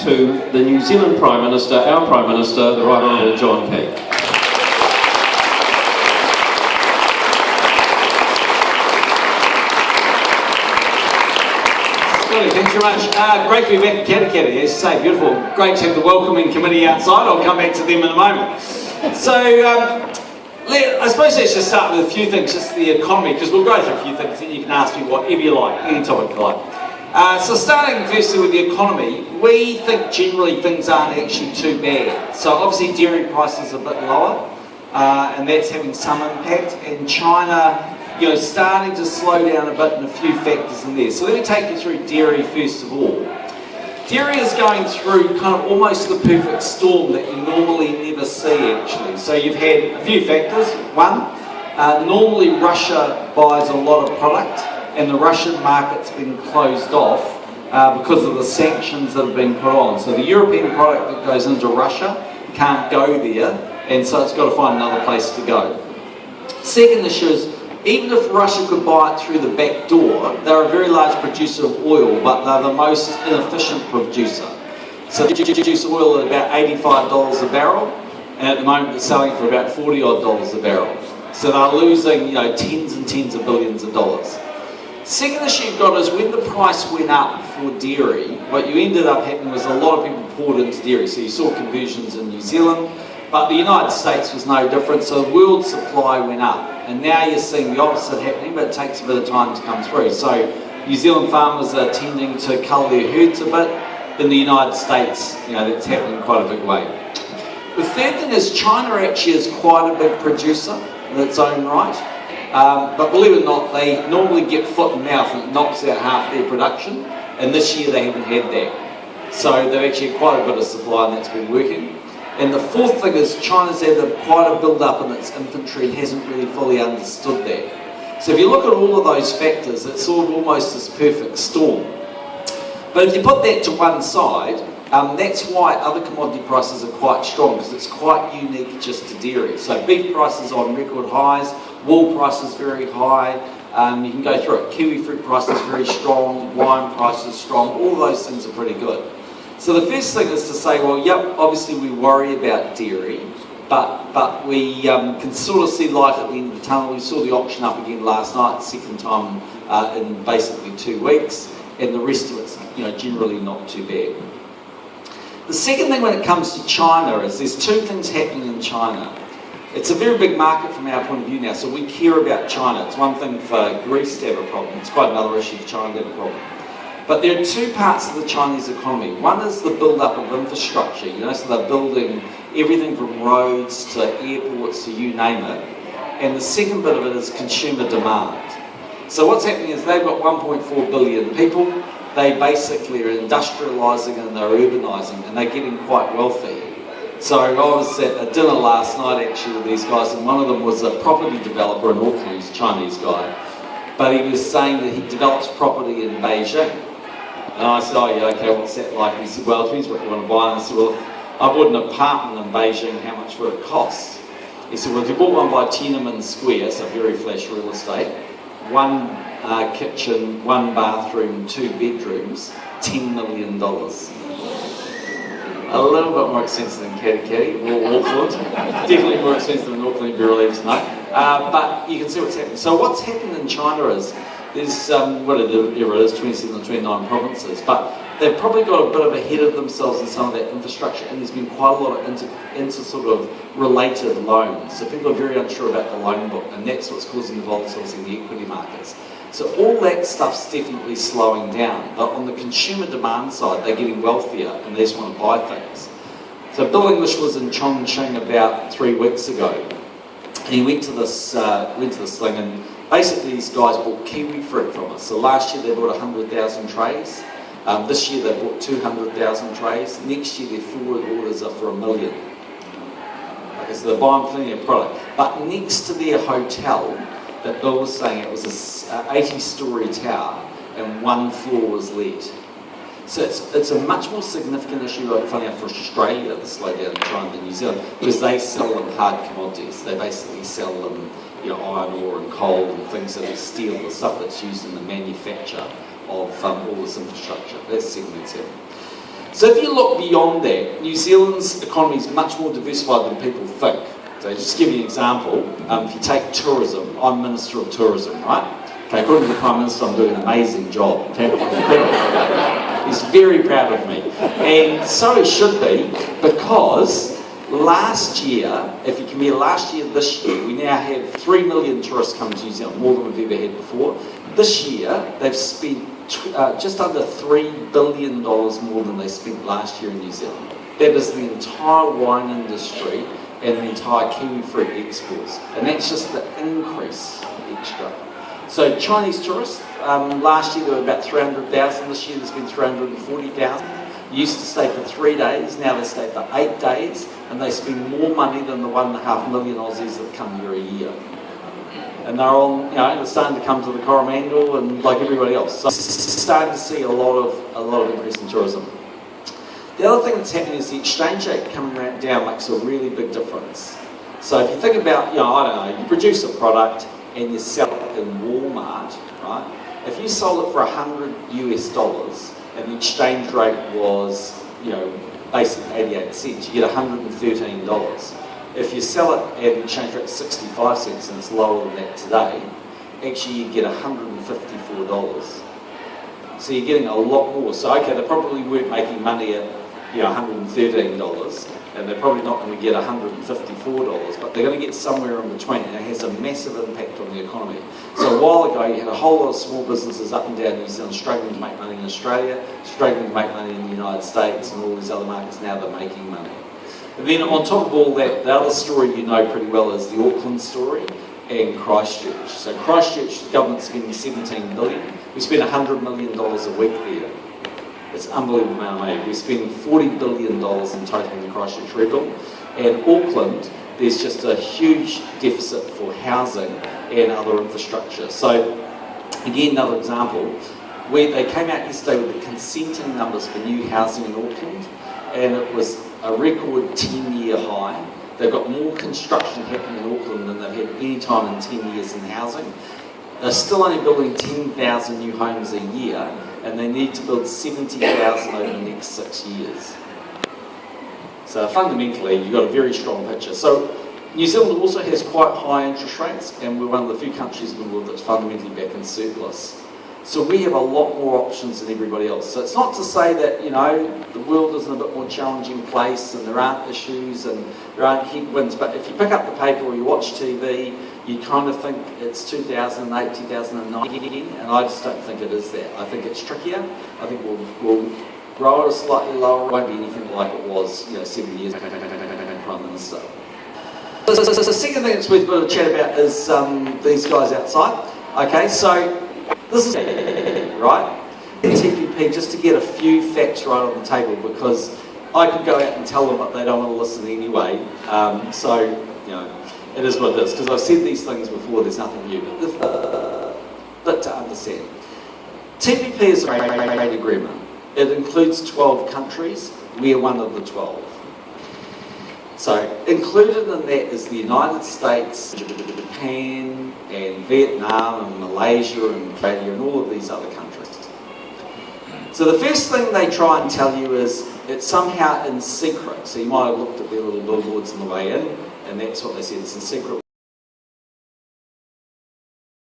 to the New Zealand Prime Minister, our Prime Minister, the Right Honourable John Key. Thanks very much. Great to be back in Katikati, as you say, beautiful. Great to have the welcoming committee outside. I'll come back to them in a moment. So, I suppose let's just start with a few things, just the economy, because we'll go through a few things, then you can ask me whatever you like, any topic you like. So starting firstly with the economy, we think generally things aren't actually too bad. So obviously dairy prices are a bit lower, and that's having some impact. And China, starting to slow down a bit and a few factors in there. So let me take you through dairy first of all. Dairy is going through kind of almost the perfect storm that you normally never see actually. So you've had a few factors. One, normally Russia buys a lot of product and the Russian market's been closed off because of the sanctions that have been put on. So the European product that goes into Russia can't go there, and so it's got to find another place to go. Second issue is, even if Russia could buy it through the back door, they're a very large producer of oil, but they're the most inefficient producer. So they produce oil at about $85 a barrel, and at the moment they're selling for about $40 a barrel. So they're losing, tens and tens of billions of dollars. Second issue you've got is when the price went up for dairy, what you ended up happening was a lot of people poured into dairy. So you saw conversions in New Zealand, but the United States was no different, so the world supply went up. And now you're seeing the opposite happening, but it takes a bit of time to come through. So New Zealand farmers are tending to cull their herds a bit. In the United States, that's happening in quite a big way. The third thing is China actually is quite a big producer in its own right. But believe it or not, they normally get foot and mouth and it knocks out half their production. And this year they haven't had that. So they've actually had quite a bit of supply and that's been working. And the fourth thing is China's had quite a build-up in its inventory and hasn't really fully understood that. So if you look at all of those factors, it's sort of almost this perfect storm. But if you put that to one side, that's why other commodity prices are quite strong, because it's quite unique just to dairy. So beef prices on record highs, wool prices very high, you can go through it. Kiwi fruit prices very strong, wine prices strong, all those things are pretty good. So the first thing is to say, well, yep, obviously we worry about dairy, but we can sort of see light at the end of the tunnel. We saw the auction up again last night, second time in basically 2 weeks, and the rest of it's generally not too bad. The second thing when it comes to China is there's two things happening in China. It's a very big market from our point of view now, so we care about China. It's one thing for Greece to have a problem, it's quite another issue for China to have a problem. But there are two parts of the Chinese economy. One is the build-up of infrastructure, so they're building everything from roads to airports to you name it. And the second bit of it is consumer demand. So what's happening is they've got 1.4 billion people. They basically are industrialising and they're urbanising and they're getting quite wealthy. So I was at a dinner last night actually with these guys, and one of them was a property developer in Auckland, he's a Chinese guy. But he was saying that he develops property in Beijing. And I said, oh yeah, okay, what's that like? And he said, well, it depends what you want to buy. And I said, well, if I bought an apartment in Beijing, how much would it cost? He said, well, if you bought one by Tiananmen Square, so very flash real estate, one kitchen, one bathroom, 2 bedrooms, $10 million. A little bit more expensive than Katikati or Auckland. Definitely more expensive than Auckland, you'd be relieved to know. But you can see what's happening. So what's happened in China is, there's, whatever it is, 27 or 29 provinces, but they've probably got a bit of ahead of themselves in some of that infrastructure, and there's been quite a lot of inter sort of related loans. So people are very unsure about the loan book, and that's what's causing the volatility in the equity markets. So all that stuff's definitely slowing down, but on the consumer demand side, they're getting wealthier and they just want to buy things. So Bill English was in Chongqing about 3 weeks ago, and he went to this thing, and basically these guys bought kiwi fruit from us. So last year they bought 100,000 trays. This year they bought 200,000 trays. Next year their forward orders are for 1 million. Okay, so they're buying plenty of product. But next to their hotel, that Bill was saying, it was a 80-storey tower and 1 floor was let. So it's a much more significant issue, funny enough, for Australia, the slowdown in China than New Zealand, because they sell them hard commodities. They basically sell them iron ore and coal and things that are steel, the stuff that's used in the manufacture of all this infrastructure. That's the second thing. So if you look beyond that, New Zealand's economy is much more diversified than people think. So just to give you an example, if you take tourism, I'm Minister of Tourism, right? Okay, according to the Prime Minister, I'm doing an amazing job. Okay? He's very proud of me. And so he should be, because last year, if you compare last year and this year, we now have 3 million tourists coming to New Zealand, more than we've ever had before. This year, they've spent just under $3 billion more than they spent last year in New Zealand. That is the entire wine industry and the entire kiwi fruit exports. And that's just the increase extra. So Chinese tourists, last year there were about 300,000, this year there's been 340,000. Used to stay for 3 days, now they stay for 8 days, and they spend more money than the 1.5 million Aussies that come here a year. And they're on, they're starting to come to the Coromandel and like everybody else. So starting to see a lot of increase in tourism. The other thing that's happening is the exchange rate coming down makes a really big difference. So if you think about, I don't know, you produce a product and you sell it in Walmart, right? If you sold it for $100 US and the exchange rate was, basically 88 cents, you get $113. If you sell it at an exchange rate of 65 cents and it's lower than that today, actually you get $154. So you're getting a lot more. So okay, they probably weren't making money at $113, and they're probably not going to get $154, but they're going to get somewhere in between, and it has a massive impact on the economy. So a while ago, you had a whole lot of small businesses up and down New Zealand struggling to make money in Australia, struggling to make money in the United States, and all these other markets. Now they're making money. And then on top of all that, the other story you know pretty well is the Auckland story and Christchurch. So Christchurch, the government's spending $17 billion. We spend $100 million a week there. It's an unbelievable amount of money. We spend $40 billion in total in the Christchurch rebuild. And Auckland, there's just a huge deficit for housing and other infrastructure. So again, another example, where they came out yesterday with the consenting numbers for new housing in Auckland, and it was a record 10-year high. They've got more construction happening in Auckland than they've had any time in 10 years in housing. They're still only building 10,000 new homes a year, and they need to build 70,000 over the next 6 years. So fundamentally, you've got a very strong picture. So New Zealand also has quite high interest rates, and we're one of the few countries in the world that's fundamentally back in surplus. So we have a lot more options than everybody else. So it's not to say that, the world is in a bit more challenging place and there aren't issues and there aren't headwinds, but if you pick up the paper or you watch TV, you kind of think it's 2008, 2009, and I just don't think it is that. I think it's trickier. I think we'll grow at a slightly lower, it won't be anything like it was, 7 years ago, Prime Minister. So the second thing that's worth a bit of chat about is these guys outside. Okay, so this is right. TPP, just to get a few facts right on the table, because I could go out and tell them, but they don't want to listen anyway. It is what it is, because I've said these things before, there's nothing new, but to understand. TPP is a trade agreement. It includes 12 countries. We are one of the 12. So included in that is the United States, Japan, and Vietnam, and Malaysia, and Australia, and all of these other countries. So the first thing they try and tell you is it's somehow in secret. So you might have looked at their little billboards on the way in, and that's what they said, it's in secret.